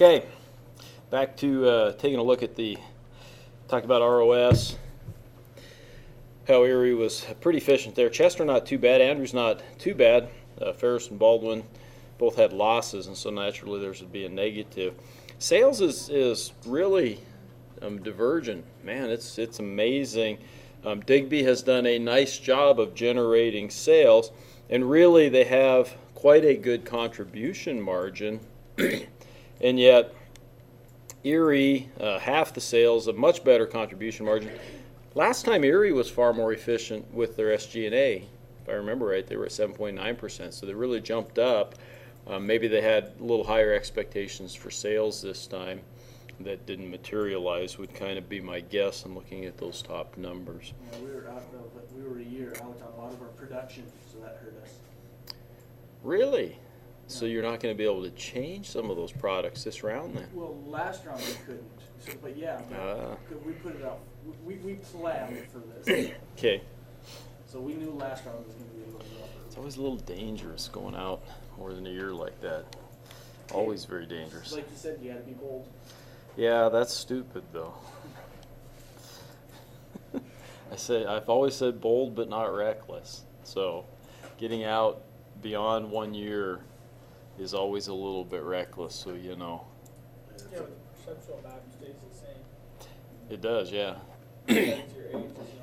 Okay, back to taking a look at talked about ROS, how Erie was pretty efficient there. Chester not too bad, Andrews not too bad. Ferris and Baldwin both had losses, and so naturally theirs would be a negative. Sales is really divergent. Man, it's amazing. Digby has done a nice job of generating sales, and really they have quite a good contribution margin, and yet Erie, half the sales, a much better contribution margin. Last time Erie was far more efficient with their SG&A. If I remember right, they were at 7.9%, so they really jumped up. Maybe they had a little higher expectations for sales this time that didn't materialize, would kind of be my guess. I'm looking at those top numbers. Yeah, we were a year out on a lot of our production, so that hurt us. Really? Yeah. So you're not going to be able to change some of those products this round then? Well, last round we couldn't. So, but yeah, we put it out. We planned for this. Okay. So we knew last round was going to be a little rougher. It's always a little dangerous going out more than a year like that. Always very dangerous. Like you said, you got to be bold. Yeah, that's stupid though. I've always said bold but not reckless. So getting out beyond 1 year is always a little bit reckless, so you know. Yeah, but the perceptual value stays the same. It does, yeah.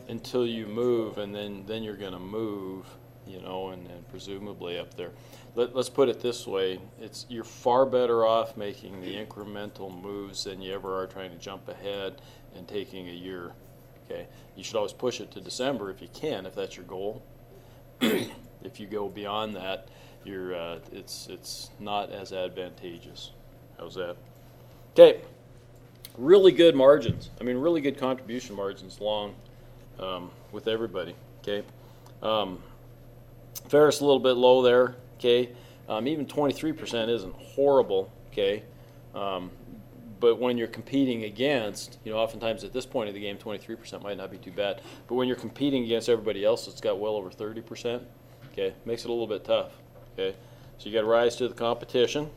Until you move, and then you're going to move, you know, and presumably up there. Let's put it this way: you're far better off making the incremental moves than you ever are trying to jump ahead and taking a year. Okay, you should always push it to December if you can, if that's your goal. If you go beyond that, it's not as advantageous. How's that? Okay, really good margins. I mean, really good contribution margins long with everybody. Okay, Ferris a little bit low there. Okay, even 23% isn't horrible. Okay, but when you're competing against, you know, oftentimes at this point of the game, 23% might not be too bad. But when you're competing against everybody else that's got well over 30%, okay, makes it a little bit tough. Okay, so you got to rise to the competition.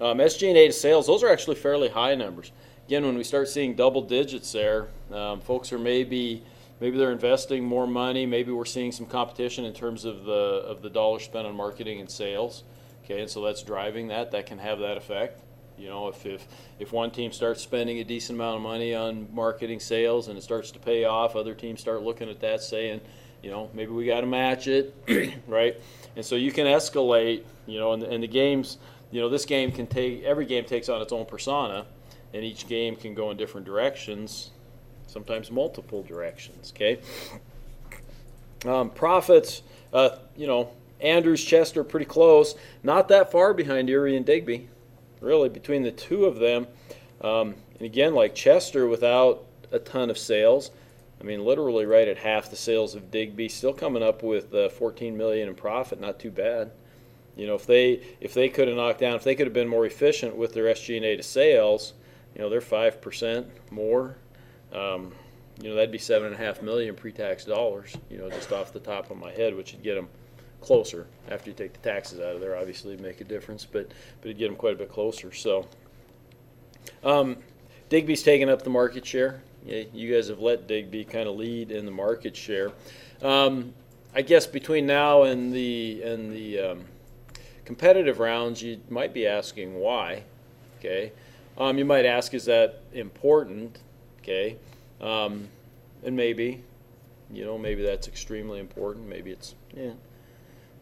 SG&A to sales, those are actually fairly high numbers. Again, when we start seeing double digits there, folks are maybe they're investing more money. Maybe we're seeing some competition in terms of the dollars spent on marketing and sales. Okay, and so that's driving that. That can have that effect. You know, if one team starts spending a decent amount of money on marketing, sales, and it starts to pay off, other teams start looking at that, saying, you know, maybe we got to match it, right? And so you can escalate. You know, and the games. You know, this game can take. Every game takes on its own persona, and each game can go in different directions. Sometimes multiple directions, okay? Profits, you know, Andrews, Chester, pretty close. Not that far behind Erie and Digby, really, between the two of them. And again, like Chester, without a ton of sales, I mean, literally right at half the sales of Digby, still coming up with $14 million in profit, not too bad. You know, if they could have knocked down, if they could have been more efficient with their SG&A to sales, you know, they're 5% more. You know, that'd be $7.5 million pre-tax dollars, you know, just off the top of my head, which would get them closer. After you take the taxes out of there, obviously it'd make a difference, but it'd get them quite a bit closer. So Digby's taking up the market share. Yeah, you guys have let Digby kind of lead in the market share. I guess between now and the competitive rounds, you might be asking why. Okay, you might ask, is that important? Okay, and maybe, you know, maybe that's extremely important. Maybe it's, yeah,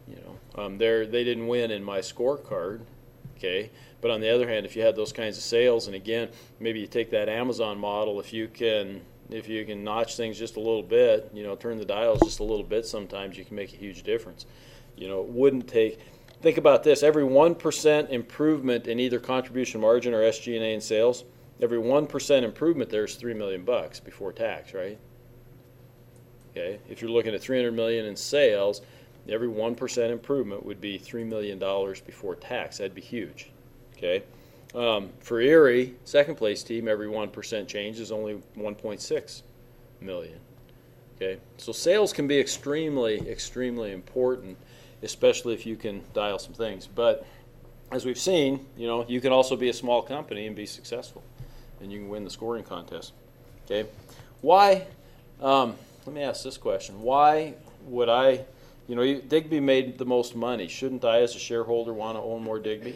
you know, they didn't win in my scorecard. Okay, but on the other hand, if you had those kinds of sales, and again, maybe you take that Amazon model, if you can notch things just a little bit, you know, turn the dials just a little bit, sometimes you can make a huge difference. You know, it wouldn't take. Think about this: every 1% improvement in either contribution margin or SG&A in sales, every 1% improvement there is $3 million before tax, right? Okay, if you're looking at $300 million in sales, every 1% improvement would be $3 million before tax. That'd be huge. Okay, for Erie, second place team, every 1% change is only $1.6 million. Okay, so sales can be extremely, extremely important, especially if you can dial some things. But as we've seen, you can also be a small company and be successful, and you can win the scoring contest. Okay, why? Let me ask this question: why would I? Digby made the most money. Shouldn't I, as a shareholder, want to own more Digby?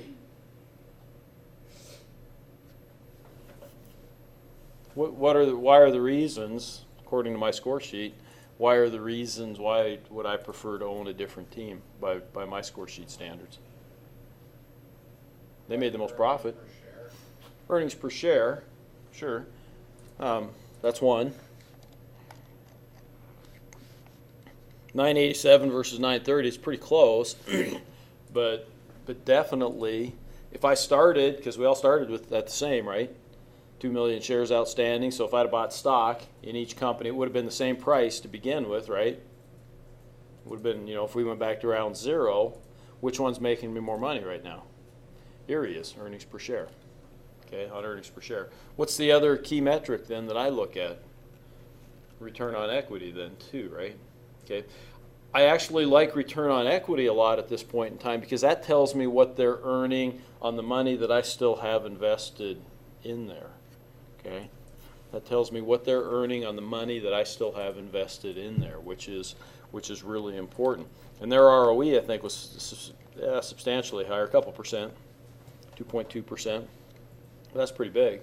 Why are the reasons, according to my score sheet, why are the reasons why would I prefer to own a different team by my score sheet standards? They made the most profit. Earnings per share, sure. That's one. 987 versus 930 is pretty close, but definitely, if I started, because we all started at the same, right? 2 million shares outstanding. So if I'd have bought stock in each company, it would have been the same price to begin with, right? It would have been, if we went back to around zero, which one's making me more money right now? Here he is, earnings per share. Okay, on earnings per share. What's the other key metric then that I look at? Return on equity then too, right? Okay. I actually like return on equity a lot at this point in time because that tells me what they're earning on the money that I still have invested in there. Okay, that tells me what they're earning on the money that I still have invested in there, which is really important. And their ROE, I think, was substantially higher, a couple percent, 2.2%. That's pretty big,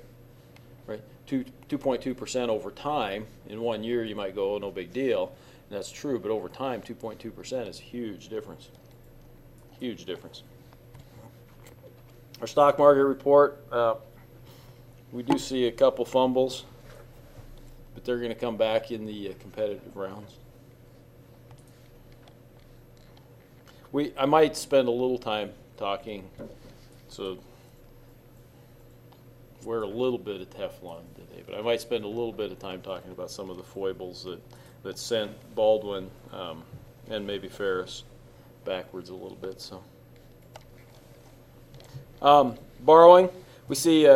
right? 2.2% over time. In 1 year, you might go, oh, no big deal. And that's true, but over time, 2.2% is a huge difference. Huge difference. Our stock market report. We do see a couple fumbles, but they're going to come back in the competitive rounds. I might spend a little time talking, so wear a little bit of Teflon today, but I might spend a little bit of time talking about some of the foibles that sent Baldwin and maybe Ferris backwards a little bit. So, borrowing. We see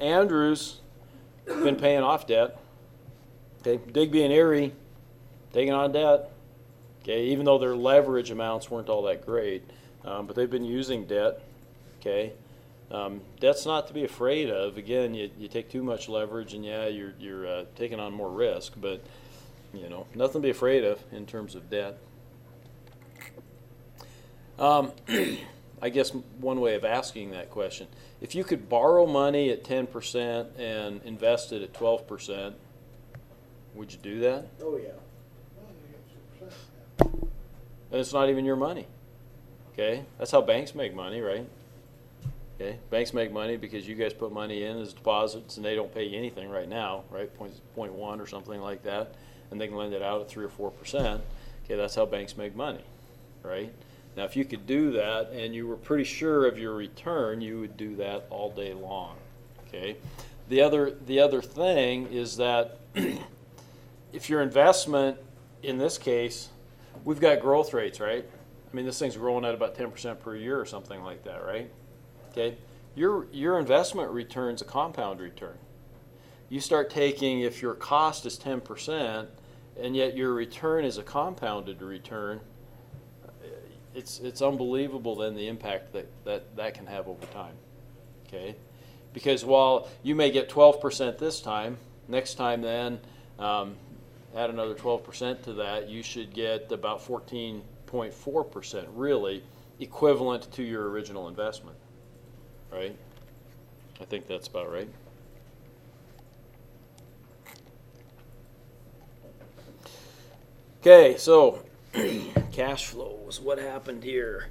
Andrews been paying off debt. Okay, Digby and Erie taking on debt. Okay, even though their leverage amounts weren't all that great, but they've been using debt. Okay, debt's not to be afraid of. Again, you take too much leverage, and yeah, you're taking on more risk. But nothing to be afraid of in terms of debt. I guess one way of asking that question, if you could borrow money at 10% and invest it at 12%, would you do that? Oh, yeah. And it's not even your money. Okay? That's how banks make money, right? Okay? Banks make money because you guys put money in as deposits and they don't pay you anything right now, right? 0.1 or something like that, and they can lend it out at 3 or 4%. Okay, that's how banks make money, right? Now, if you could do that and you were pretty sure of your return, you would do that all day long. Okay. The other thing is that if your investment, in this case, we've got growth rates, right? I mean, this thing's growing at about 10% per year or something like that, right? Okay. Your investment return's a compound return. You start taking, if your cost is 10% and yet your return is a compounded return, it's unbelievable then the impact that can have over time. Okay, because while you may get 12% this time, next time then add another 12% to that, you should get about 14.4%, really equivalent to your original investment, right? I think that's about right. Okay, so cash flows, what happened here?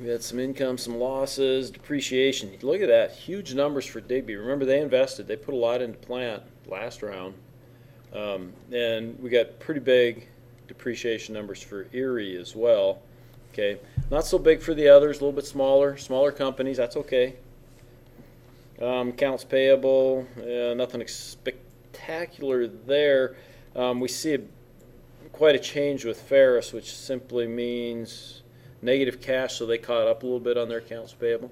We had some income, some losses, depreciation. Look at that, huge numbers for Digby. Remember, they invested, they put a lot into plant last round. And we got pretty big depreciation numbers for Erie as well. Okay, not so big for the others, a little bit smaller companies, that's okay. Accounts payable, nothing spectacular there. We see quite a change with Ferris, which simply means negative cash, so they caught up a little bit on their accounts payable.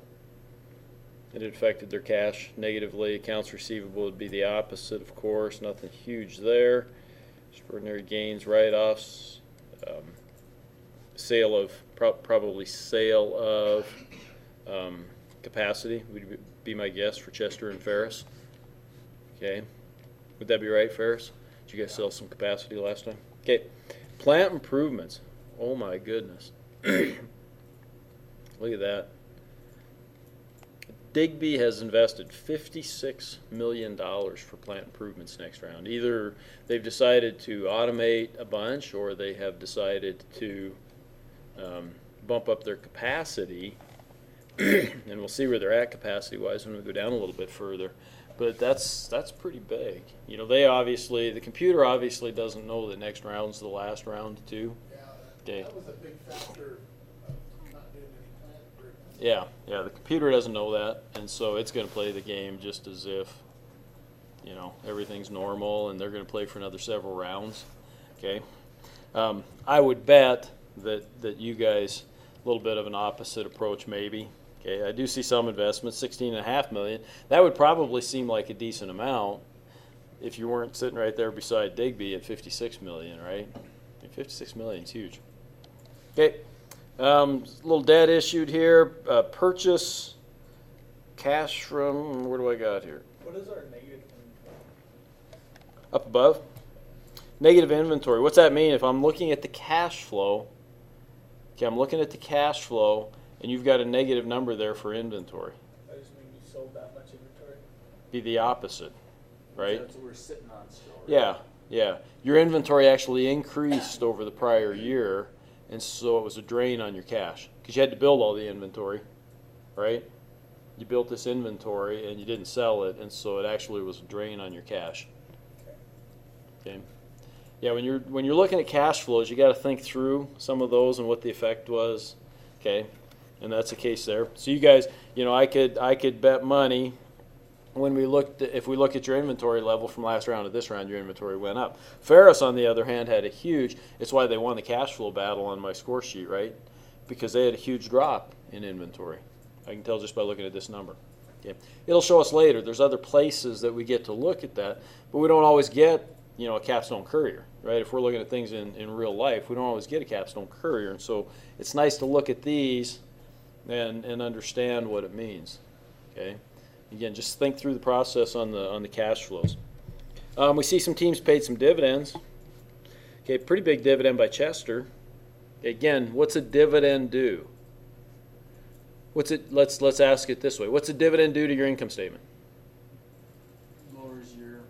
It affected their cash negatively. Accounts receivable would be the opposite, of course. Nothing huge there. Extraordinary gains, write-offs, probably sale of capacity would be my guess for Chester and Ferris. Okay, would that be right, Ferris? Did you guys sell some capacity last time? Okay, plant improvements. Oh my goodness. Look at that. Digby has invested $56 million for plant improvements next round. Either they've decided to automate a bunch or they have decided to bump up their capacity. And we'll see where they're at capacity-wise when we go down a little bit further. But that's pretty big. You know, the computer obviously doesn't know that next round's the last round too. Yeah, that was a big factor of not doing any plant improvements. Yeah, the computer doesn't know that, and so it's going to play the game just as if, you know, everything's normal, and they're going to play for another several rounds. Okay, I would bet that you guys a little bit of an opposite approach maybe. Okay, I do see some investments, $16.5 million. That would probably seem like a decent amount if you weren't sitting right there beside Digby at $56 million, right? I mean, $56 million is huge. Okay, a little debt issued here. Purchase cash from, where do I got here? What is our negative? Up above. Negative inventory. What's that mean? If I'm looking at the cash flow, okay, I'm looking at the cash flow, and you've got a negative number there for inventory. I just mean you sold that much inventory. Be the opposite, right? That's what we're sitting on still. Right? Yeah. Your inventory actually increased over the prior year, and so it was a drain on your cash because you had to build all the inventory, right? You built this inventory and you didn't sell it, and so it actually was a drain on your cash. Okay. Yeah, when you're looking at cash flows, you got to think through some of those and what the effect was. Okay, and that's the case there. So you guys, you know, I could bet money when if we look at your inventory level from last round to this round, your inventory went up. Ferris, on the other hand, had a huge. It's why they won the cash flow battle on my score sheet, right? Because they had a huge drop in inventory. I can tell just by looking at this number. Okay, it'll show us later. There's other places that we get to look at that, but we don't always get, you know, a capstone courier, right? If we're looking at things in real life, we don't always get a capstone courier, and so it's nice to look at these and understand what it means. Okay, again, just think through the process on the cash flows. We see some teams paid some dividends. Okay, pretty big dividend by Chester. Again, what's a dividend do? What's it? Let's ask it this way. What's a dividend do to your income statement? Lowers your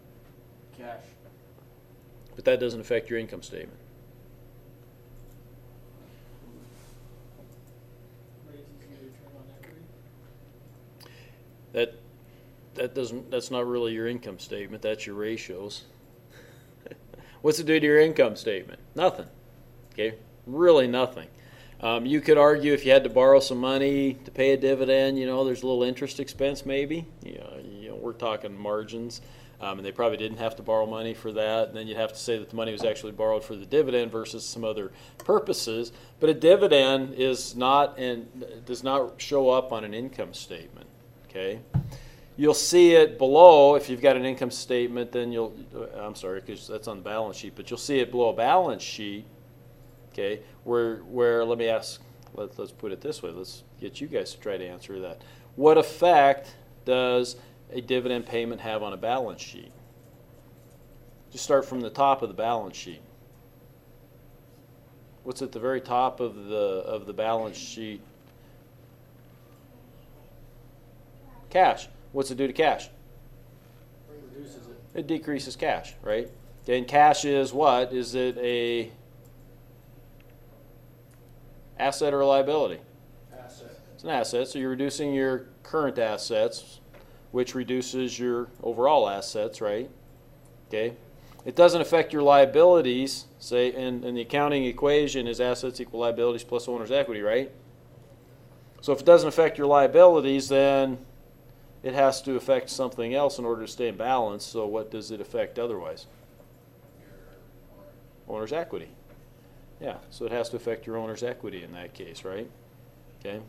cash. But that doesn't affect your income statement. Raises your return on equity. That's not really your income statement. That's your ratios. What's it do to your income statement? Nothing. Okay, really nothing. You could argue if you had to borrow some money to pay a dividend, you know, there's a little interest expense maybe. You know, we're talking margins, and they probably didn't have to borrow money for that. And then you'd have to say that the money was actually borrowed for the dividend versus some other purposes. But a dividend is not and does not show up on an income statement. Okay, you'll see it below if you've got an income statement. Then I'm sorry, because that's on the balance sheet. But you'll see it below a balance sheet. Okay, where let me ask, let's put it this way. Let's get you guys to try to answer that. What effect does a dividend payment have on a balance sheet? Just start from the top of the balance sheet. What's at the very top of the balance sheet? Cash. What's it do to cash? It reduces it. It decreases cash, right? Okay, and cash is what? Is it a asset or a liability? Asset. It's an asset, so you're reducing your current assets, which reduces your overall assets, right? Okay. It doesn't affect your liabilities. Say, in the accounting equation is assets equal liabilities plus owner's equity, right? So if it doesn't affect your liabilities, then it has to affect something else in order to stay in balance. So what does it affect otherwise? Owner's equity. Yeah, so it has to affect your owner's equity in that case, right? Okay.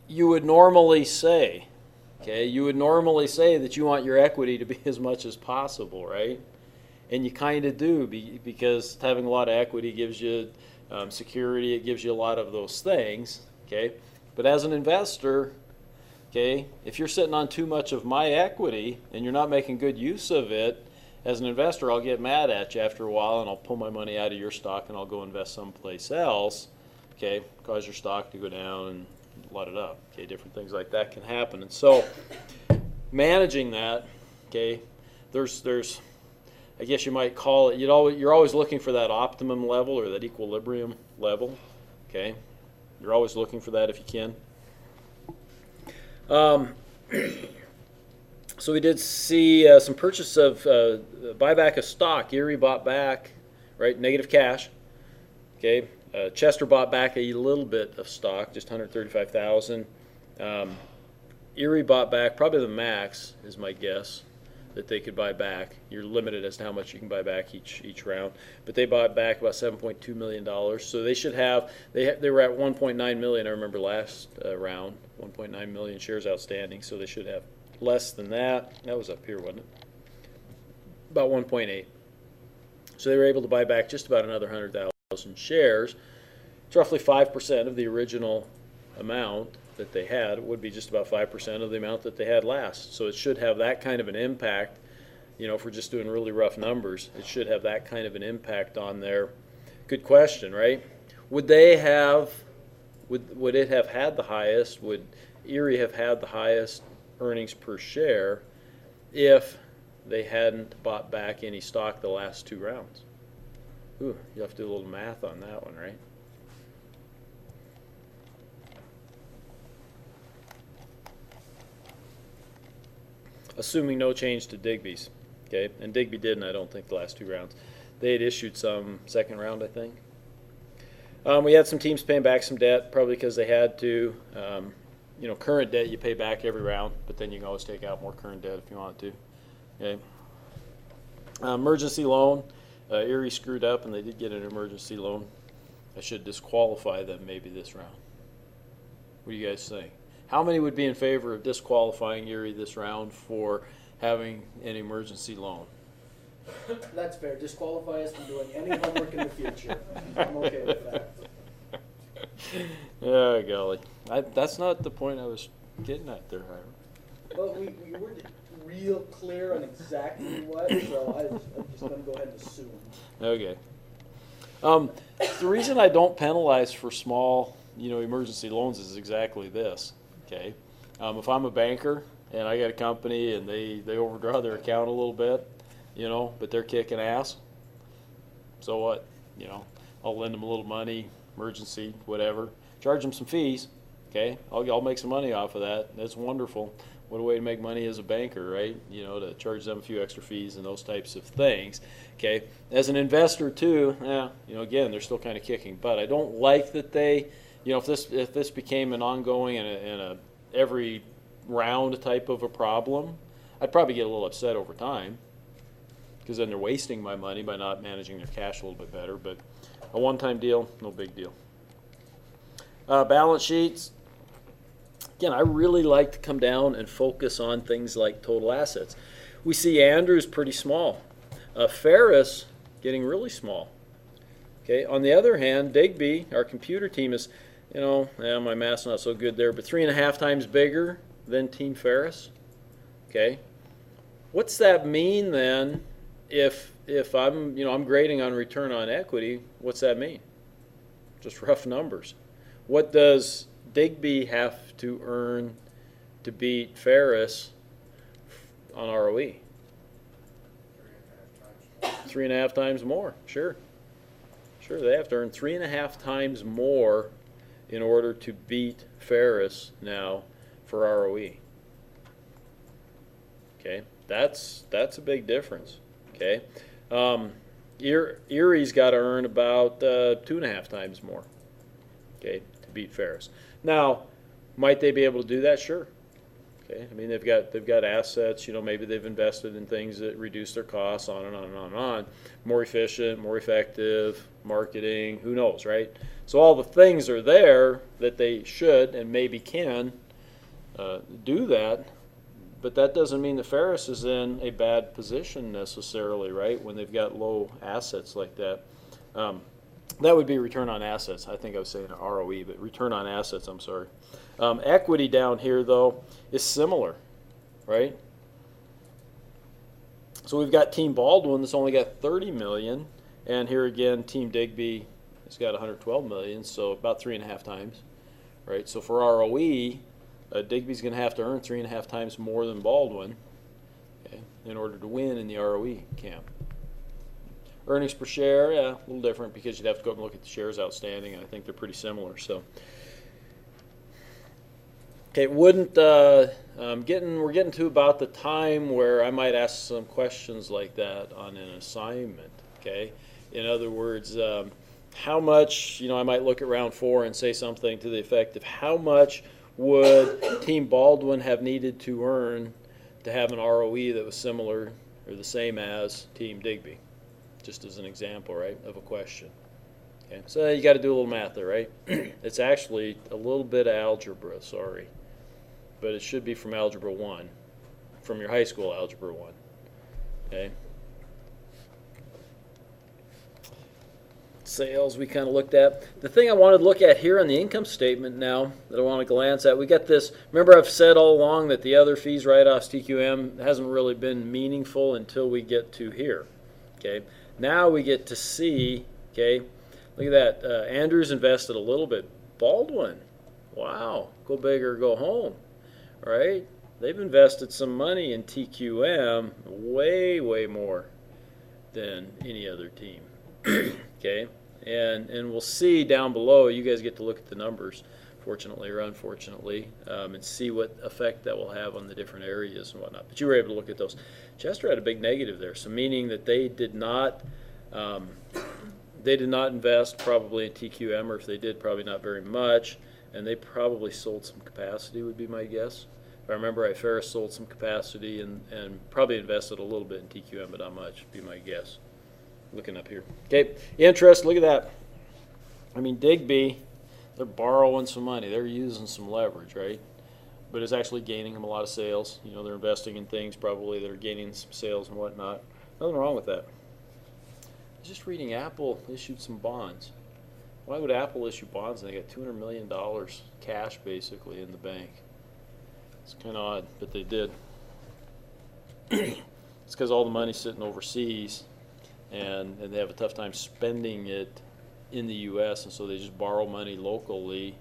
You would normally say, that you want your equity to be as much as possible, right? And you kind of do because having a lot of equity gives you security. It gives you a lot of those things, okay? But as an investor, okay, if you're sitting on too much of my equity and you're not making good use of it, as an investor, I'll get mad at you after a while and I'll pull my money out of your stock and I'll go invest someplace else, okay, cause your stock to go down and let it up. Okay, different things like that can happen. And so managing that, okay, there's I guess you might call it, you're always looking for that optimum level or that equilibrium level, okay? You're always looking for that if you can. So we did see some purchase of buyback of stock. Erie bought back, right, negative cash. Okay, Chester bought back a little bit of stock, just 135,000. Erie bought back probably the max, is my guess, that they could buy back. You're limited as to how much you can buy back each round, but they bought back about $7.2 million. So they should have, they were at 1.9 million. I remember last round, 1.9 million shares outstanding. So they should have less than that. That was up here, wasn't it? About 1.8. So they were able to buy back just about another 100,000 shares. It's roughly 5% of the original amount that they had. It would be just about 5% of the amount that they had last. So it should have that kind of an impact. You know, if we're just doing really rough numbers, it should have that kind of an impact on there. Good question, right? Would they have, would it have had the highest, would Erie have had the highest earnings per share if they hadn't bought back any stock the last two rounds? Ooh, you have to do a little math on that one, right? Assuming no change to Digby's, okay? And Digby didn't, I don't think, the last two rounds. They had issued some second round, I think. We had some teams paying back some debt, probably because they had to. You know, current debt you pay back every round, but then you can always take out more current debt if you want to. Okay. Emergency loan. Erie screwed up, and they did get an emergency loan. I should disqualify them maybe this round. What do you guys think? How many would be in favor of disqualifying Erie this round for having an emergency loan? That's fair. Disqualify us from doing any homework in the future. I'm okay with that. Oh, golly. That's not the point I was getting at there, Hiram. Well, we weren't real clear on exactly what, so I'm just going to go ahead and assume. Okay. The reason I don't penalize for small, emergency loans is exactly this. Okay. If I'm a banker and I got a company and they overdraw their account a little bit, but they're kicking ass, so what? I'll lend them a little money, emergency, whatever. Charge them some fees. Okay. I'll make some money off of that. That's wonderful. What a way to make money as a banker, right? To charge them a few extra fees and those types of things. Okay. As an investor too, again, they're still kind of kicking butt. I don't like that they, if this became an ongoing and a every round type of a problem, I'd probably get a little upset over time, because then they're wasting my money by not managing their cash a little bit better. But a one-time deal, no big deal. Balance sheets. Again, I really like to come down and focus on things like total assets. We see Andrews pretty small. Ferris getting really small. Okay. On the other hand, Digby, our computer team, is, my math's not so good there, but 3.5 times bigger than Team Ferris. Okay. What's that mean then? If I'm grading on return on equity, what's that mean? Just rough numbers. What does Digby have to earn to beat Ferris on ROE? 3.5 times more. Sure, they have to earn 3.5 times more in order to beat Ferris now for ROE. Okay, that's a big difference. Okay, Erie's got to earn about 2.5 times more. Okay, to beat Ferris. Now, might they be able to do that? Sure. Okay, I mean they've got assets. Maybe they've invested in things that reduce their costs, on and on and on and on. More efficient, more effective marketing. Who knows, right? So all the things are there that they should and maybe can do that. But that doesn't mean that Ferris is in a bad position necessarily, right, when they've got low assets like that. That would be return on assets. I think I was saying ROE, but return on assets, I'm sorry. Equity down here, though, is similar, right? So we've got Team Baldwin that's only got 30 million, and here again, Team Digby has got 112 million, so about 3.5 times, right? So for ROE, Digby's going to have to earn 3.5 times more than Baldwin, okay, in order to win in the ROE camp. Earnings per share, yeah, a little different because you'd have to go up and look at the shares outstanding. I think they're pretty similar. So, okay, we're getting to about the time where I might ask some questions like that on an assignment. Okay, in other words, how much, I might look at round 4 and say something to the effect of how much would Team Baldwin have needed to earn to have an ROE that was similar or the same as Team Digby? Just as an example, right, of a question. Okay, so you got to do a little math there, right? It's actually a little bit of algebra, sorry, but it should be from Algebra 1, from your high school Algebra 1. Okay. Sales we kind of looked at. The thing I wanted to look at here on the income statement now that I want to glance at, we got this. Remember, I've said all along that the other fees, write-offs, TQM hasn't really been meaningful until we get to here. Okay. Now we get to see, okay, look at that. Andrews invested a little bit. Baldwin, wow, go big or go home, right? They've invested some money in TQM, way, way more than any other team, okay? And we'll see down below, you guys get to look at the numbers, fortunately or unfortunately, and see what effect that will have on the different areas and whatnot. But you were able to look at those. Chester had a big negative there, so meaning that they did not invest probably in TQM, or if they did, probably not very much, and they probably sold some capacity would be my guess. If I remember right, Ferris sold some capacity and probably invested a little bit in TQM, but not much would be my guess. Looking up here. Okay, interest, look at that. I mean, Digby, they're borrowing some money. They're using some leverage, right? But it's actually gaining them a lot of sales. They're investing in things probably that are gaining some sales and whatnot. Nothing wrong with that. Just reading Apple issued some bonds. Why would Apple issue bonds? And they got $200 million cash basically in the bank. It's kind of odd, but they did. It's because all the money's sitting overseas, and they have a tough time spending it in the U.S., and so they just borrow money locally,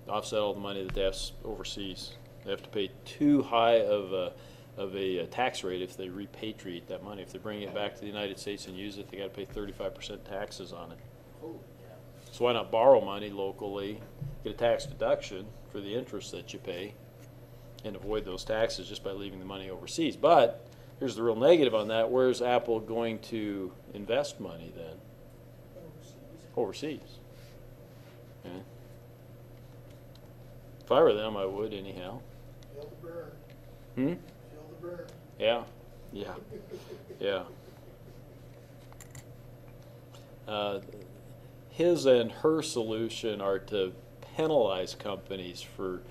offset all the money that they have overseas. They have to pay too high of a tax rate if they repatriate that money. If they bring it back to the United States and use it, they got to pay 35% taxes on it. So why not borrow money locally, get a tax deduction for the interest that you pay, and avoid those taxes just by leaving the money overseas? But here's the real negative on that. Where's Apple going to invest money then? Overseas. Okay. If I were them, I would anyhow. Feel the burn. Hmm? Feel the burn. Yeah. Yeah. His and her solution are to penalize companies for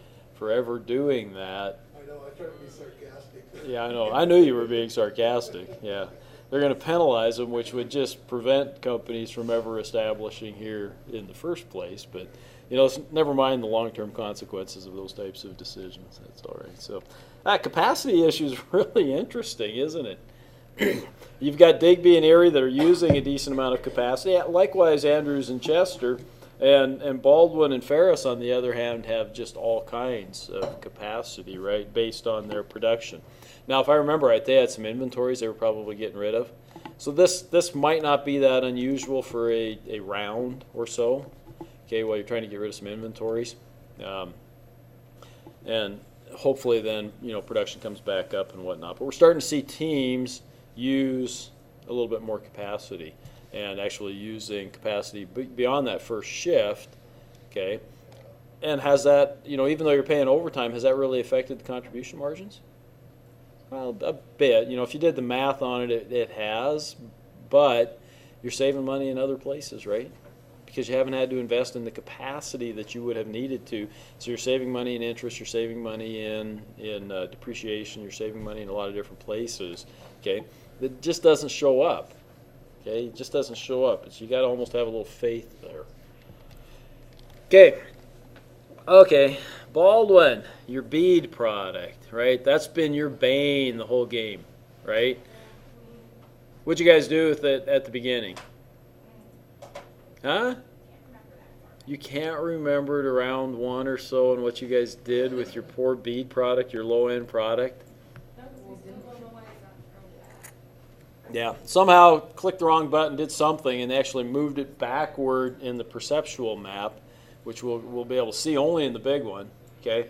ever doing that. I know, I tried to be sarcastic. Yeah, I know. I knew you were being sarcastic. Yeah. They're going to penalize them, which would just prevent companies from ever establishing here in the first place. But, never mind the long-term consequences of those types of decisions. That's all right. So that capacity issue is really interesting, isn't it? You've got Digby and Erie that are using a decent amount of capacity. Likewise, Andrews and Chester. And Baldwin and Ferris, on the other hand, have just all kinds of capacity, right, based on their production. Now, if I remember right, they had some inventories they were probably getting rid of. So this might not be that unusual for a round or so, okay, while you're trying to get rid of some inventories. And hopefully then, production comes back up and whatnot. But we're starting to see teams use a little bit more capacity and actually using capacity beyond that first shift, okay? And has that, even though you're paying overtime, has that really affected the contribution margins? Well, a bit. If you did the math on it, it has, but you're saving money in other places, right? Because you haven't had to invest in the capacity that you would have needed to. So you're saving money in interest, you're saving money in depreciation, you're saving money in a lot of different places, okay? That just doesn't show up. Okay, it just doesn't show up. You got to almost have a little faith there. Okay. Okay, Baldwin, your bead product, right? That's been your bane the whole game, right? What'd you guys do with it at the beginning? Huh? You can't remember it around one or so and what you guys did with your poor bead product, your low-end product? Yeah, somehow clicked the wrong button, did something, and actually moved it backward in the perceptual map, which we'll be able to see only in the big one. Okay,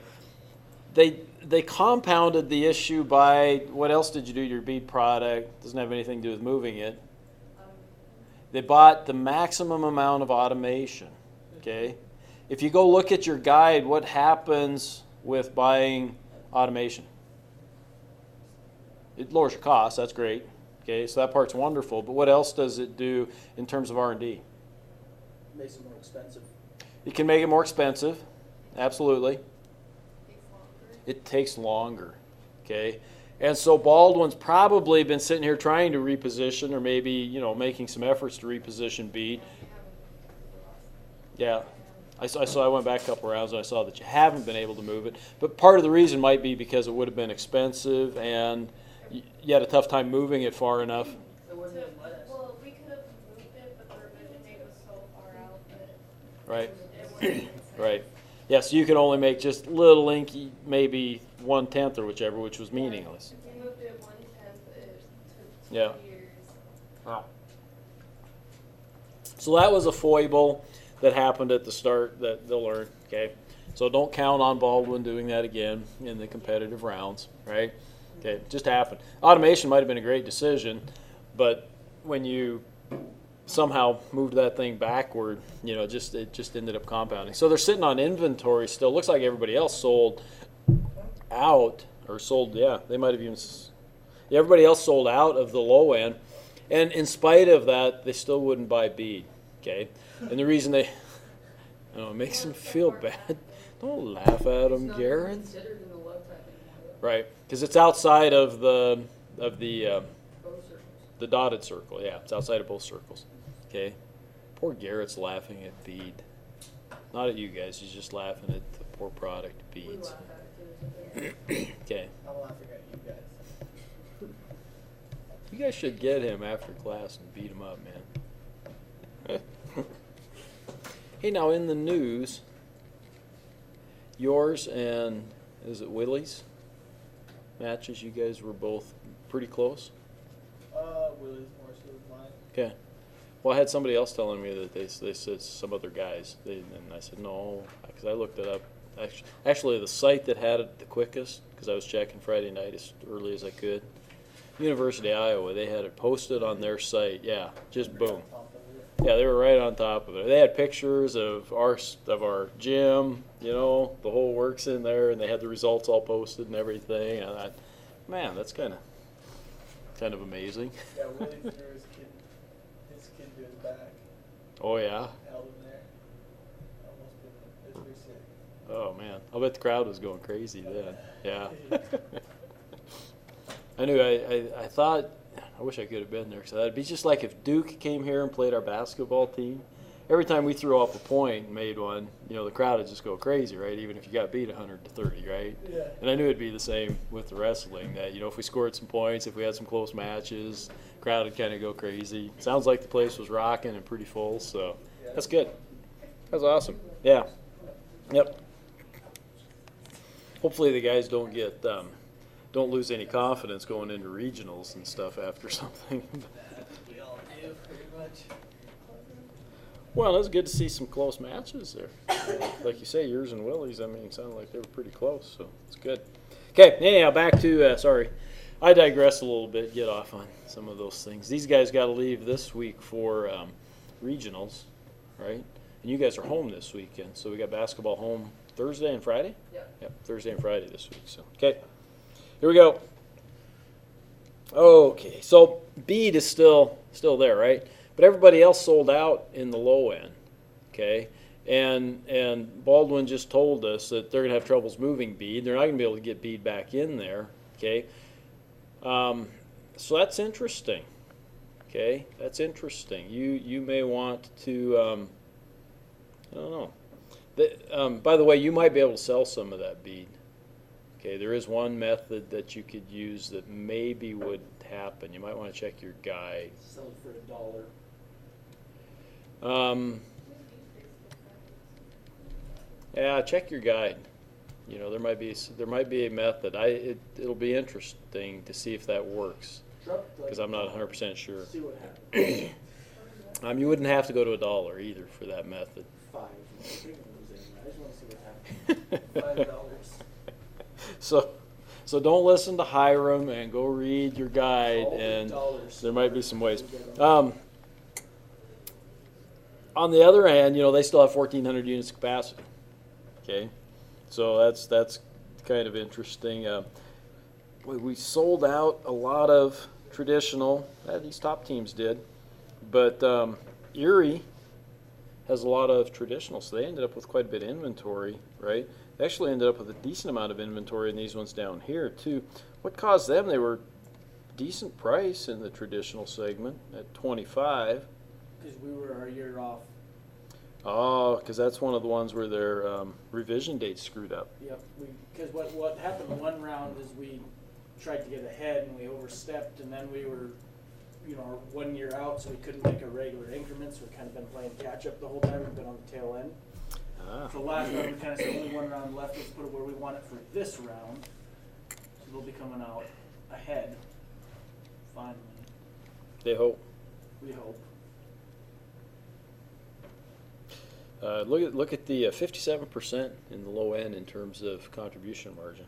they compounded the issue by what else did you do to your bead product? Doesn't have anything to do with moving it. They bought the maximum amount of automation. Okay, if you go look at your guide, what happens with buying automation? It lowers your costs. That's great. Okay, so that part's wonderful. But what else does it do in terms of R&D? Makes it more expensive. It can make it more expensive. Absolutely. It takes longer. Okay, and so Baldwin's probably been sitting here trying to reposition, or maybe making some efforts to reposition bead. Yeah, I went back a couple rounds and I saw that you haven't been able to move it. But part of the reason might be because it would have been expensive and you had a tough time moving it far enough. Well, we could have moved it, but the revision date was so far out that Right. it wouldn't. Right. Yeah, so you could only make just little inky, maybe 1/10 or whichever, which was meaningless. If you moved it 1/10, it took 2 Yeah. years. Wow. So that was a foible that happened at the start that they'll learn. Okay. So don't count on Baldwin doing that again in the competitive rounds, right? Okay, it just happened. Automation might have been a great decision, but when you somehow moved that thing backward, it just ended up compounding. So they're sitting on inventory still. Looks like everybody else sold out or sold. Yeah, they might have even. Everybody else sold out of the low end, and in spite of that, they still wouldn't buy bead. Okay, and the reason they, it makes them feel bad. Don't laugh at them, Garrett. Right, because it's outside of the dotted circle. Yeah, it's outside of both circles. Okay, poor Garrett's laughing at bead, not at you guys. He's just laughing at the poor product beads. Okay. I'm laughing at you guys. You guys should get him after class and beat him up, man. Hey, now in the news, yours and is it Willie's matches? You guys were both pretty close. Willie's more so than mine. Okay. Well, I had somebody else telling me that they said some other guys. And I said no, because I looked it up. Actually, the site that had it the quickest, because I was checking Friday night as early as I could, University of Iowa, they had it posted on their site. Yeah, just boom. Yeah, they were right on top of it. They had pictures of our gym, the whole works in there, and they had the results all posted and everything. And I thought, man, that's kind of amazing. Yeah, Willie threw his kid to his back. Oh yeah. Held him there. Almost been it was pretty sick. Oh man, I'll bet the crowd was going crazy then. Yeah. I knew. I thought. I wish I could have been there. So that'd be just like if Duke came here and played our basketball team. Every time we threw off a point and made one, the crowd would just go crazy, right? Even if you got beat 100-30, right? Yeah. And I knew it'd be the same with the wrestling. That if we scored some points, if we had some close matches, the crowd would kind of go crazy. Sounds like the place was rocking and pretty full, so that's good. That's awesome. Yeah. Yep. Hopefully the guys don't lose any confidence going into regionals and stuff after something. We all do, pretty much. Well, it was good to see some close matches there. Like you say, yours and Willie's, it sounded like they were pretty close, so it's good. Okay, anyhow, back to, sorry, I digress a little bit, get off on some of those things. These guys got to leave this week for regionals, right? And you guys are home this weekend, so we got basketball home Thursday and Friday? Yep, Thursday and Friday this week, so, okay. Here we go. Okay, so bead is still there, right? But everybody else sold out in the low end, okay? And Baldwin just told us that they're going to have troubles moving bead. They're not going to be able to get bead back in there, okay? So that's interesting, Okay, that's interesting. You may want to, I don't know. By the way, you might be able to sell some of that bead. Okay, there is one method that you could use that maybe would happen. You might want to check your guide. Sell it for $1. Yeah, check your guide. You know, there might be a method. It'll be interesting to see if that works, because I'm not 100% sure. See what happens. You wouldn't have to go to $1 either for that method. 5. I just want to see what happens. $5. So don't listen to Hiram and go read your guide, All and $8. there might be some ways. On the other hand, you know, they still have 1,400 units of capacity. Okay, so that's kind of interesting. We sold out a lot of traditional. These top teams did, but Erie has a lot of traditional, so they ended up with quite a bit of inventory, right? They actually ended up with a decent amount of inventory in these ones down here too. What caused them? They were decent price in the traditional segment at 25. Because we were a year off. Oh, because that's one of the ones where their revision date screwed up. Yep. Because what happened one round is we tried to get ahead and we overstepped, and then we were, you know, 1 year out, so we couldn't make a regular increment. So we've kind of been playing catch up the whole time. We've been on the tail end. So last round we kind of said only one round left. Let's put it where we want it for this round. So they'll be coming out ahead. Finally, They hope. we hope. Look at the 57% in the low end in terms of contribution margin.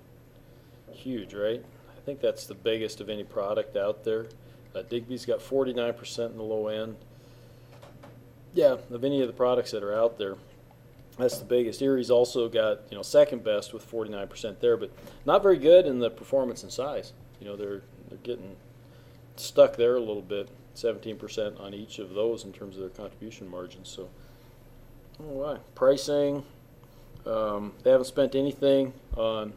Huge, right? I think that's the biggest of any product out there. Digby's got 49% in the low end. Yeah, of any of the products that are out there, that's the biggest. Erie's also got, you know, second best with 49% there, but not very good in the performance and size. You know, they're getting stuck there a little bit. 17% on each of those in terms of their contribution margins. So, I don't know why. Pricing, they haven't spent anything on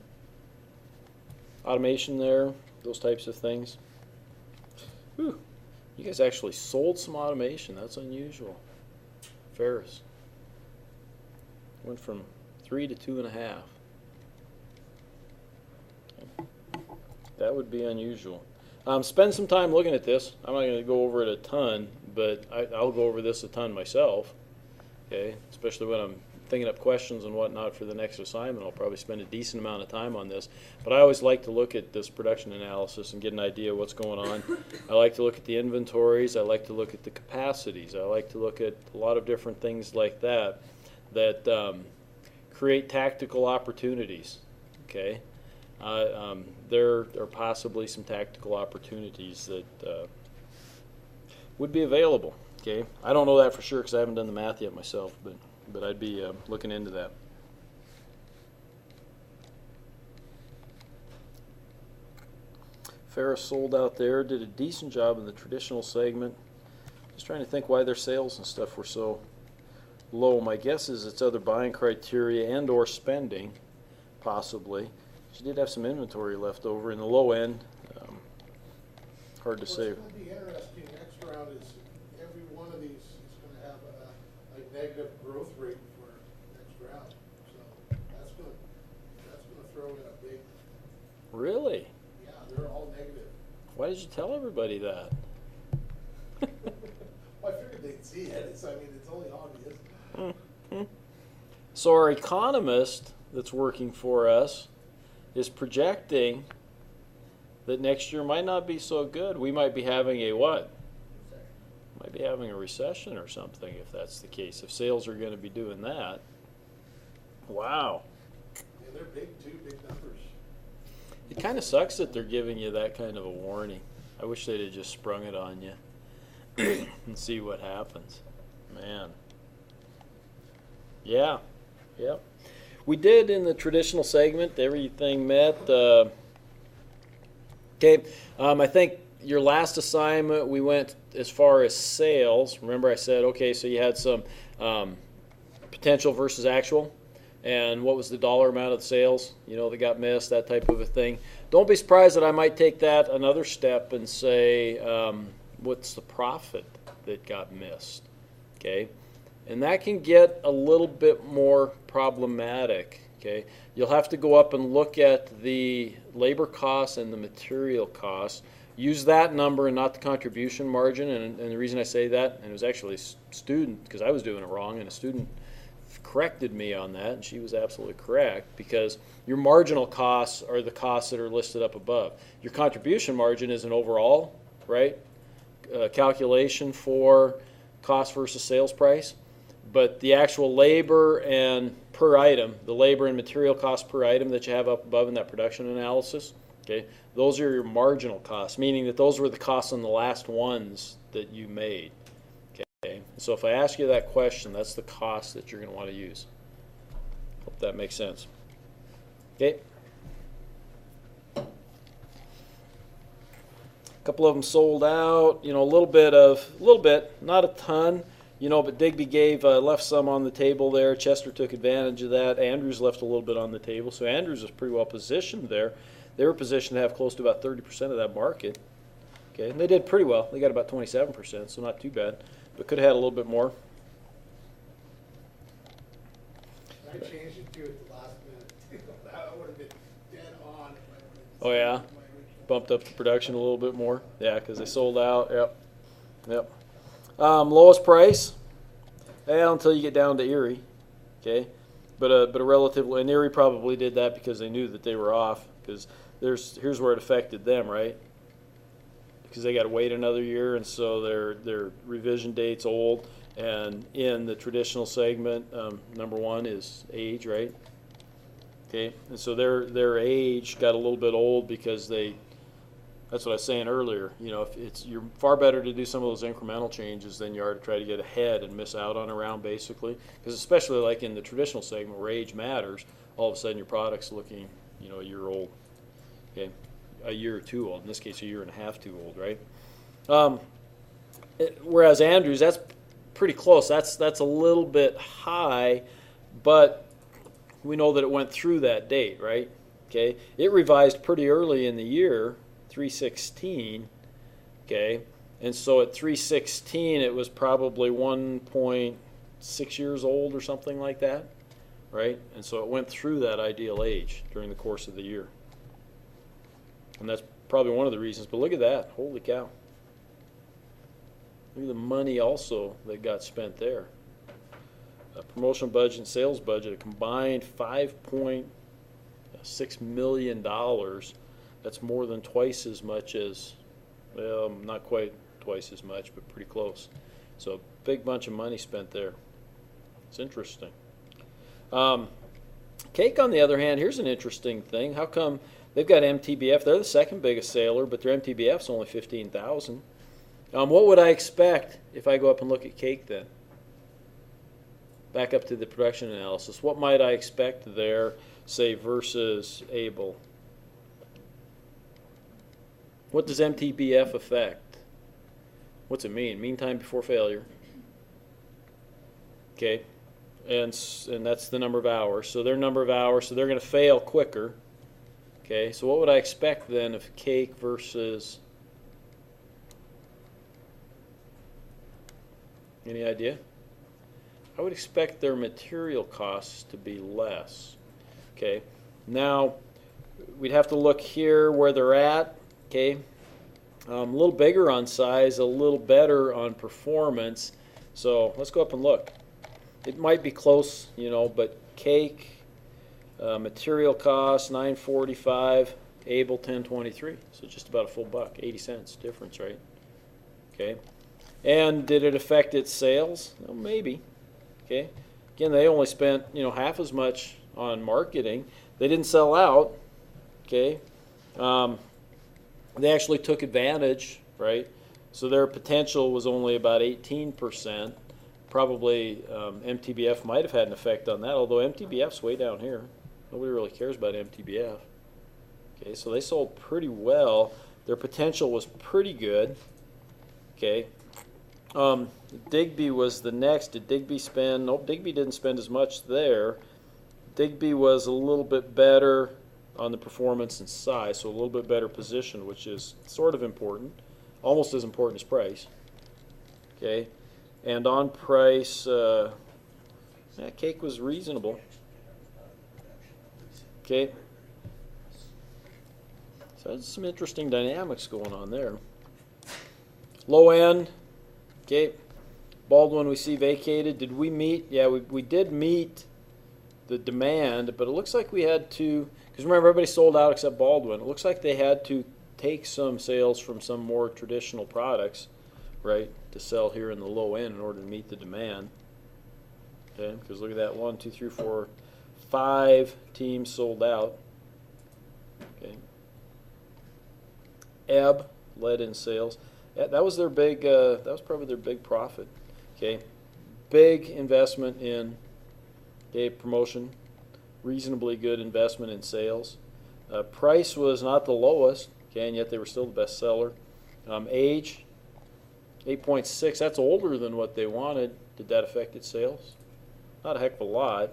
automation there, those types of things. Whew. You guys actually sold some automation. That's unusual. Ferris went from 3 to 2.5. That would be unusual. Spend some time looking at this. I'm not going to go over it a ton, but I'll go over this a ton myself. Okay, especially when I'm thinking up questions and whatnot for the next assignment. I'll probably spend a decent amount of time on this. But I always like to look at this production analysis and get an idea of what's going on. I like to look at the inventories. I like to look at the capacities. I like to look at a lot of different things like that create tactical opportunities. Okay, there are possibly some tactical opportunities that would be available. Okay, I don't know that for sure because I haven't done the math yet myself, but I'd be looking into that. Ferris sold out there, did a decent job in the traditional segment. Just trying to think why their sales and stuff were so low. My guess is it's other buying criteria and or spending, possibly. She did have some inventory left over in the low end. Hard to say. What's going to be interesting next round is every one of these is going to have a negative growth rate for next round. So that's going to throw in a big. Really? Yeah, they're all negative. Why did you tell everybody that? Well, I figured they'd see it. It's only obvious. So our economist that's working for us is projecting that next year might not be so good. We might be having a what? Might be having a recession or something if that's the case. If sales are going to be doing that. Wow. Yeah, they're big too, big numbers. It kind of sucks that they're giving you that kind of a warning. I wish they'd have just sprung it on you and see what happens. Man. Yeah. Yep. We did in the traditional segment, everything met. Okay, I think your last assignment we went as far as sales. Remember I said, okay, so you had some potential versus actual, and what was the dollar amount of the sales, you know, that got missed, that type of a thing. Don't be surprised that I might take that another step and say, what's the profit that got missed, okay? And that can get a little bit more problematic, okay? You'll have to go up and look at the labor costs and the material costs. Use that number and not the contribution margin, and the reason I say that, and it was actually a student, because I was doing it wrong, and a student corrected me on that, and she was absolutely correct, because your marginal costs are the costs that are listed up above. Your contribution margin is an overall, right, calculation for cost versus sales price, but the actual labor and per item, the labor and material cost per item that you have up above in that production analysis, okay, those are your marginal costs, meaning that those were the costs on the last ones that you made. Okay, so if I ask you that question, that's the cost that you're going to want to use. Hope that makes sense. Okay. A couple of them sold out. You know, a little bit, not a ton. You know, but Digby left some on the table there. Chester took advantage of that. Andrews left a little bit on the table. So Andrews is pretty well positioned there. They were positioned to have close to about 30% of that market. Okay, and they did pretty well. They got about 27%, so not too bad. But could have had a little bit more. I changed it to at the last minute. That would have been dead on. Oh, yeah? Bumped up the production a little bit more. Yeah, because they sold out. Yep. Lowest price, well, until you get down to Erie. Okay, but a relatively, and Erie probably did that because they knew that they were off. Because here's where it affected them, right? Because they got to wait another year, and so their revision date's old. And in the traditional segment, number one is age, right? Okay, and so their age got a little bit old because that's what I was saying earlier. You know, you're far better to do some of those incremental changes than you are to try to get ahead and miss out on a round, basically. Because especially like in the traditional segment where age matters, all of a sudden your product's looking, you know, a year old. Okay, a year or two old. In this case, a year and a half too old, right? Whereas Andrews, that's pretty close. That's a little bit high, but we know that it went through that date, right? Okay, it revised pretty early in the year, 3/16. Okay, and so at 3/16, it was probably 1.6 years old or something like that, right? And so it went through that ideal age during the course of the year. And that's probably one of the reasons. But look at that. Holy cow. Look at the money also that got spent there. A promotional budget and sales budget, a combined $5.6 million. That's more than twice as much as, well, not quite twice as much, but pretty close. So a big bunch of money spent there. It's interesting. Cake, on the other hand, here's an interesting thing. How come they've got MTBF? They're the second biggest seller, but their MTBF's only 15,000. What would I expect if I go up and look at Cake then? Back up to the production analysis. What might I expect there, say, versus Able? What does MTBF affect? What's it mean? Mean time before failure. Okay. And that's the number of hours. So their number of hours, so they're going to fail quicker. Okay, so what would I expect then of Cake versus, any idea? I would expect their material costs to be less. Okay, now we'd have to look here where they're at. Okay, a little bigger on size, a little better on performance. So let's go up and look. It might be close, you know, but Cake, material cost $9.45, Able $10.23. So just about a full buck, 80 cents difference, right? Okay. And did it affect its sales? Well, maybe. Okay. Again, they only spent, you know, half as much on marketing. They didn't sell out. Okay. They actually took advantage, right? So their potential was only about 18%. Probably MTBF might have had an effect on that, although MTBF's way down here. Nobody really cares about MTBF. Okay, so they sold pretty well. Their potential was pretty good. Okay. Digby was the next. Did Digby spend? Nope, Digby didn't spend as much there. Digby was a little bit better on the performance and size, so a little bit better position, which is sort of important. almost as important as price. Okay, and on price, that cake was reasonable. Okay, so there's some interesting dynamics going on there. Low end, okay, Baldwin we see vacated. Did we meet? Yeah, we did meet the demand, but it looks like we had to, because remember everybody sold out except Baldwin. It looks like they had to take some sales from some more traditional products, right, to sell here in the low end in order to meet the demand. Okay, because look at that, 1, 2, 3, 4, 5 teams sold out. Okay, Ebb led in sales. That was their big. That was probably their big profit. Okay, big investment in promotion, reasonably good investment in sales. Price was not the lowest. Okay, and yet they were still the best seller. Age, 8.6. That's older than what they wanted. Did that affect its sales? Not a heck of a lot.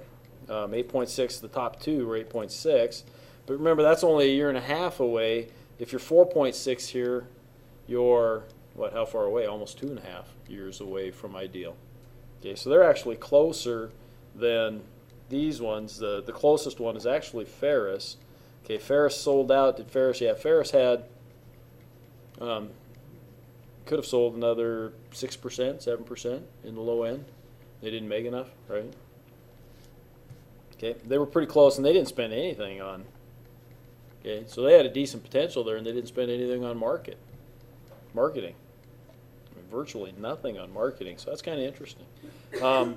8.6. The top two were 8.6. But remember, that's only a year and a half away. If you're 4.6 here, you're what? How far away? Almost 2.5 years away from ideal. Okay, so they're actually closer than these ones. The closest one is actually Ferris. Okay, Ferris sold out. Did Ferris? Yeah, Ferris had could have sold another 6%, 7% in the low end. They didn't make enough, right? Okay, they were pretty close, and they didn't spend anything on. Okay, so they had a decent potential there, and they didn't spend anything on marketing. I mean, virtually nothing on marketing, so that's kind of interesting.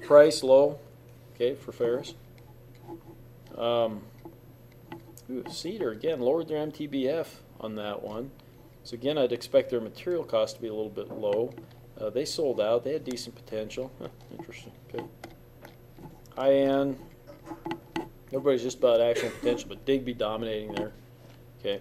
Price low, okay, for Ferris. Cedar again lowered their MTBF on that one, so again I'd expect their material cost to be a little bit low. They sold out. They had decent potential. Interesting. Okay. High end. Everybody's just about actual potential, but Digby dominating there. Okay.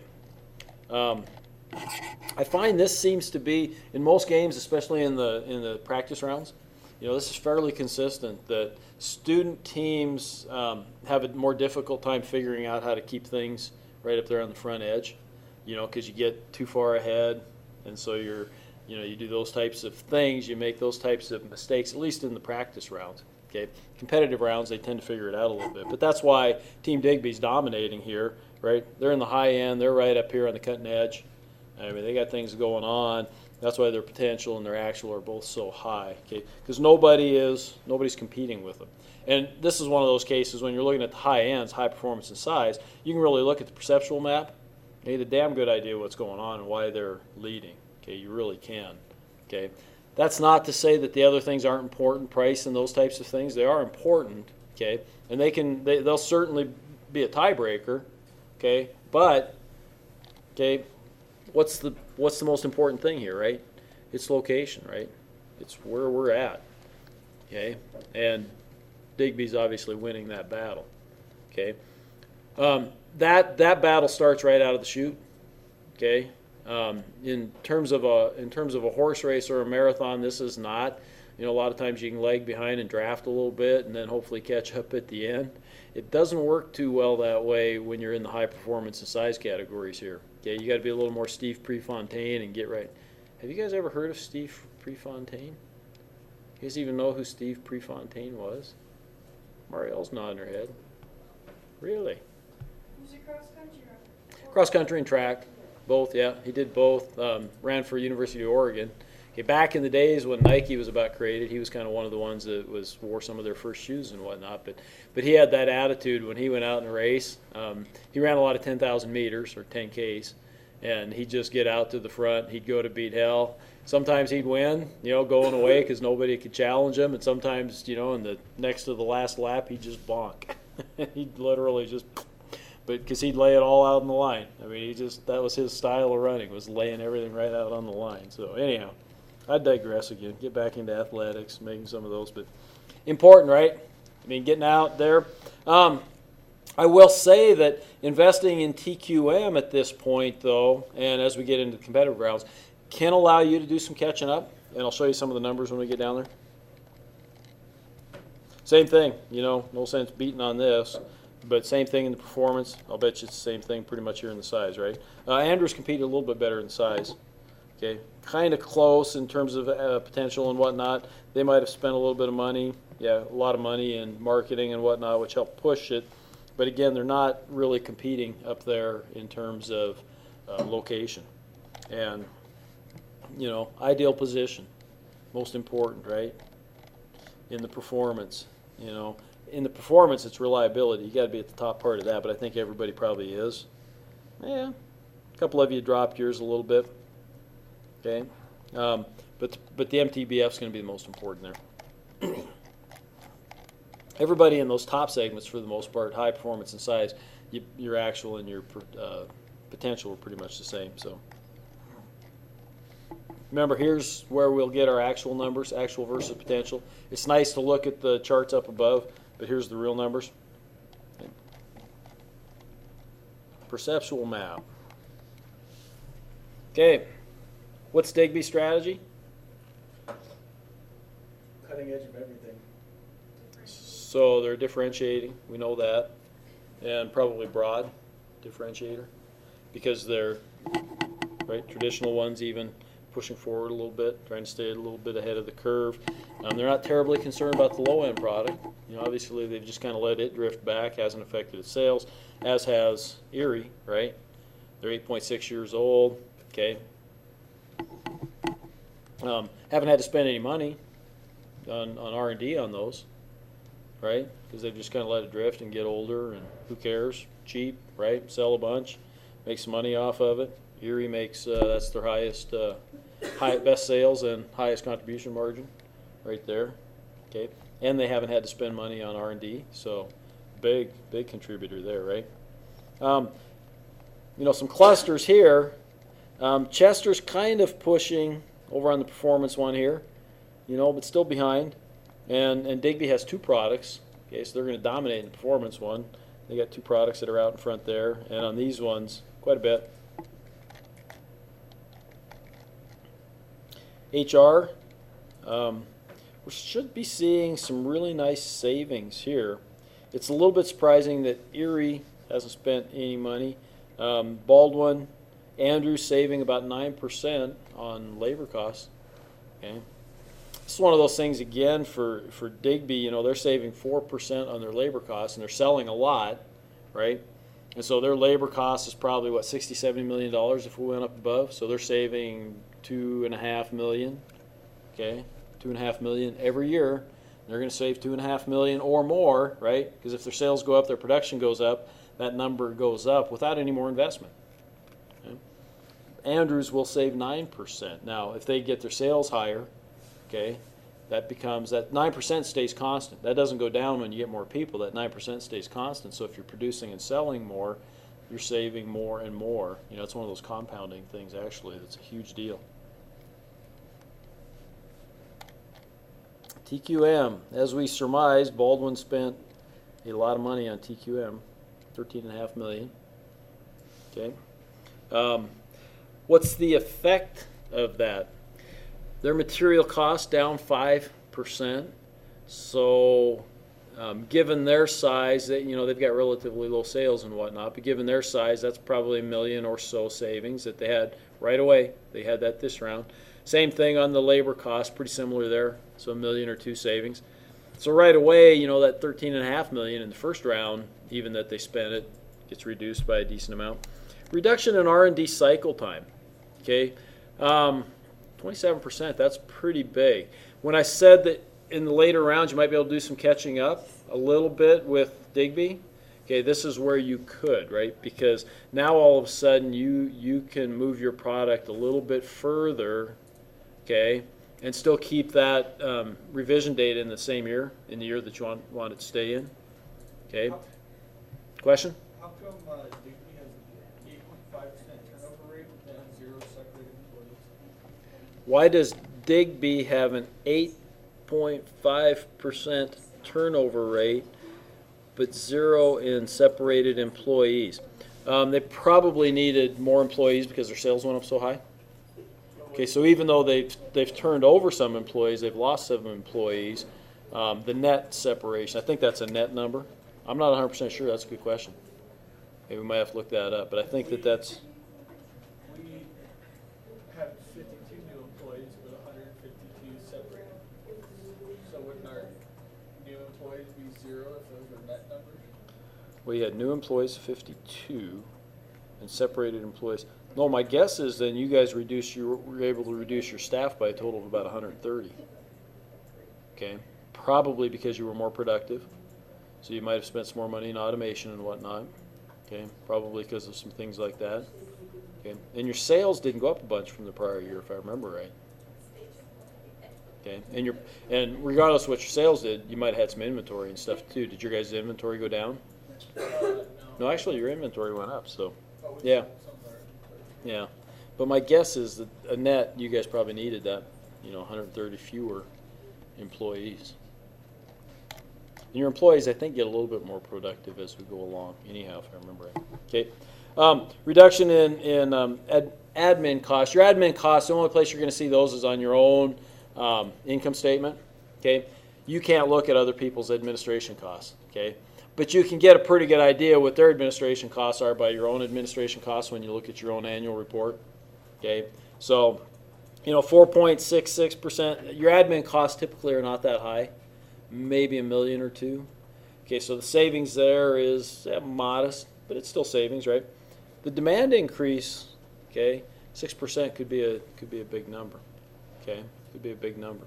I find this seems to be in most games, especially in the practice rounds. You know, this is fairly consistent that student teams have a more difficult time figuring out how to keep things right up there on the front edge. You know, because you get too far ahead, and so you do those types of things. You make those types of mistakes, at least in the practice rounds. Okay, competitive rounds they tend to figure it out a little bit, but that's why Team Digby's dominating here, right? They're in the high end. They're right up here on the cutting edge. I mean, they got things going on. That's why their potential and their actual are both so high. Okay, because nobody's competing with them. And this is one of those cases when you're looking at the high ends, high performance and size. You can really look at the perceptual map. You get a damn good idea what's going on and why they're leading. Okay, you really can. Okay, that's not to say that the other things aren't important, price and those types of things. They are important. Okay, and they'll certainly be a tiebreaker. Okay, but okay, what's the most important thing here, right? It's location, right? It's where we're at. Okay, and Digby's obviously winning that battle. Okay, that battle starts right out of the chute. Okay. In terms of a horse race or a marathon, this is not. You know, a lot of times you can lag behind and draft a little bit and then hopefully catch up at the end. It doesn't work too well that way when you're in the high performance and size categories here. Okay, you got to be a little more Steve Prefontaine and get right. Have you guys ever heard of Steve Prefontaine? You guys even know who Steve Prefontaine was? Marielle's nodding her head. Really? Who's a cross country runner? Cross country and track. Both, yeah. He did both. Ran for University of Oregon. Okay, back in the days when Nike was about created, he was kind of one of the ones that wore some of their first shoes and whatnot. But he had that attitude when he went out in a race. He ran a lot of 10,000 meters or 10Ks, and he'd just get out to the front. He'd go to beat hell. Sometimes he'd win, going away because nobody could challenge him, and sometimes, in the next to the last lap, he'd just bonk. He'd literally just. But because he'd lay it all out on the line. I mean, that was his style of running, was laying everything right out on the line. So anyhow, I digress again. Get back into athletics, making some of those. But important, right? I mean, getting out there. I will say that investing in TQM at this point, though, and as we get into the competitive rounds, can allow you to do some catching up. And I'll show you some of the numbers when we get down there. Same thing, no sense beating on this. But same thing in the performance. I'll bet you it's the same thing pretty much here in the size, right? Andrews competed a little bit better in size. Okay, kind of close in terms of potential and whatnot. They might have spent a little bit of money, a lot of money in marketing and whatnot, which helped push it. But again, they're not really competing up there in terms of location. And, ideal position, most important, right? In the performance, In the performance, it's reliability. You got to be at the top part of that, but I think everybody probably is. Yeah, a couple of you dropped yours a little bit. Okay, but the MTBF is going to be the most important there. Everybody in those top segments, for the most part, high performance and size, your actual and your potential are pretty much the same. So remember, here's where we'll get our actual numbers, actual versus potential. It's nice to look at the charts up above, but here's the real numbers. Okay. Perceptual map. Okay, what's Digby's strategy? Cutting edge of everything. So they're differentiating, we know that, and probably broad differentiator, because they're traditional ones even pushing forward a little bit, trying to stay a little bit ahead of the curve. They're not terribly concerned about the low end product. Obviously they've just kind of let it drift back, hasn't affected its sales, as has Erie, right? They're 8.6 years old. Okay. Haven't had to spend any money on R&D on those, right? Because they've just kind of let it drift and get older, and who cares? Cheap, right? Sell a bunch, make some money off of it. Erie makes that's their highest, best sales and highest contribution margin, right there. Okay, and they haven't had to spend money on R&D, so big contributor there, right? Some clusters here. Chester's kind of pushing over on the performance one here, but still behind. And Digby has two products. Okay, so they're going to dominate in the performance one. They got two products that are out in front there, and on these ones, quite a bit. HR, we should be seeing some really nice savings here. It's a little bit surprising that Erie hasn't spent any money. Baldwin, Andrews saving about 9% on labor costs. Okay, this is one of those things again for Digby. They're saving 4% on their labor costs, and they're selling a lot, right? And so their labor cost is probably what, $60-70 million if we went up above. So they're saving $2.5 million. Okay, $2.5 million every year. They're going to save $2.5 million or more, right? Because if their sales go up, their production goes up. That number goes up without any more investment. Okay? Andrews will save 9%. Now, if they get their sales higher, okay, that 9% stays constant. That doesn't go down when you get more people. That 9% stays constant. So if you're producing and selling more, you're saving more and more. It's one of those compounding things, actually. That's a huge deal. TQM, as we surmised, Baldwin spent a lot of money on TQM, $13.5 million. Okay, what's the effect of that? Their material costs down 5%. So, given their size, that they've got relatively low sales and whatnot, but given their size, that's probably $1 million or so savings that they had right away. They had that this round. Same thing on the labor cost, pretty similar there. So $1 million or $2 million savings. So right away, that $13.5 million in the first round, even that they spent it, gets reduced by a decent amount. Reduction in R&D cycle time. Okay, 27%. That's pretty big. When I said that in the later rounds you might be able to do some catching up a little bit with Digby, okay, this is where you could, right? Because now all of a sudden you can move your product a little bit further, okay, and still keep that revision date in the same year, in the year that you want it to stay in. Okay. Question? How come Digby has an 8.5% turnover rate and 0 separated employees? Why does Digby have an 8.5% turnover rate but 0 in separated employees? They probably needed more employees because their sales went up so high. Okay, so even though they've turned over some employees, they've lost some employees. The net separation, I think that's a net number. I'm not 100% sure. That's a good question. Maybe we might have to look that up, but I think that's. We had 50 Well, you had new employees 52 and separated employees. No, my guess is then you guys were able to reduce your staff by a total of about 130. Okay, probably because you were more productive. So you might have spent some more money in automation and whatnot. Okay, probably because of some things like that. Okay, and your sales didn't go up a bunch from the prior year, if I remember right. Okay, and regardless of what your sales did, you might have had some inventory and stuff too. Did your guys' inventory go down? No, actually, your inventory went up. So, yeah, yeah. But my guess is that a net, you guys probably needed that, 130 fewer employees. And your employees, I think, get a little bit more productive as we go along. Anyhow, if I remember right. Okay. Reduction in admin costs. Your admin costs, the only place you're going to see those is on your own income statement. Okay. You can't look at other people's administration costs. Okay. But you can get a pretty good idea what their administration costs are by your own administration costs when you look at your own annual report. Okay. So, 4.66%. Your admin costs typically are not that high. Maybe $1 million or $2 million. Okay, so the savings there is modest, but it's still savings, right? The demand increase, okay, 6% could be a big number. Okay, could be a big number.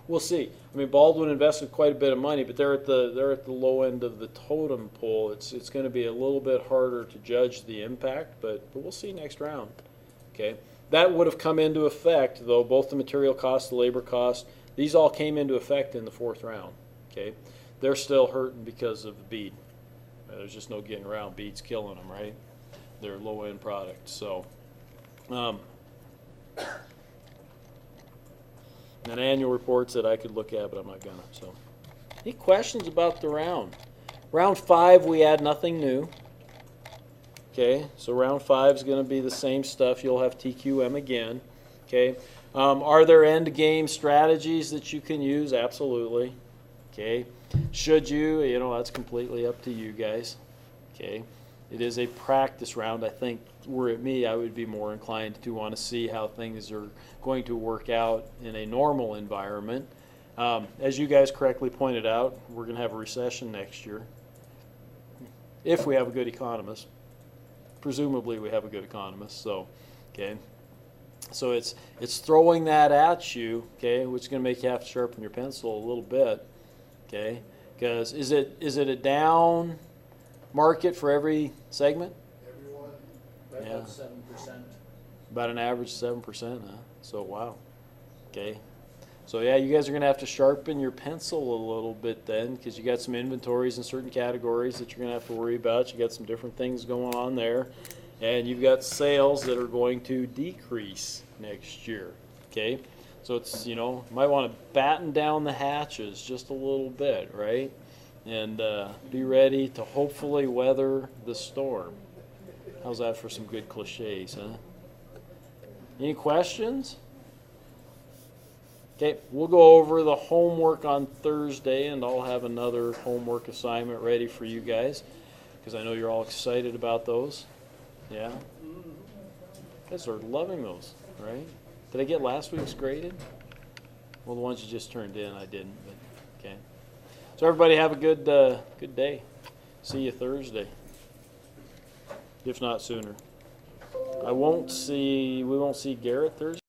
We'll see. I mean, Baldwin invested quite a bit of money, but they're at the low end of the totem pole. It's going to be a little bit harder to judge the impact, but we'll see next round. Okay, that would have come into effect though. Both the material cost, the labor cost, these all came into effect in the 4th round. Okay, they're still hurting because of the bead. There's just no getting around. Bead's killing them, right? They're low-end products. So, and annual reports that I could look at, but I'm not gonna. So, any questions about the round? Round 5, we add nothing new. Okay, so round 5 is going to be the same stuff. You'll have TQM again. Okay, are there end game strategies that you can use? Absolutely. Okay, should you? That's completely up to you guys. Okay, it is a practice round. I think were it me, I would be more inclined to want to see how things are going to work out in a normal environment. As you guys correctly pointed out, we're going to have a recession next year. If we have a good economist. Presumably we have a good economist. So, okay. So it's throwing that at you, okay, which is going to make you have to sharpen your pencil a little bit. Okay, because is it a down market for every segment? Everyone, Right Yeah. about 7%. About an average 7%, huh? So wow. Okay. So yeah, you guys are gonna have to sharpen your pencil a little bit then, because you got some inventories in certain categories that you're gonna have to worry about. You got some different things going on there, and you've got sales that are going to decrease next year. Okay. So it's, might want to batten down the hatches just a little bit, right? And be ready to hopefully weather the storm. How's that for some good cliches, huh? Any questions? Okay, we'll go over the homework on Thursday, and I'll have another homework assignment ready for you guys, because I know you're all excited about those. Yeah? You guys are loving those, right? Did I get last week's graded? Well, the ones you just turned in, I didn't, but okay. So everybody have a good day. See you Thursday, if not sooner. We won't see Garrett Thursday.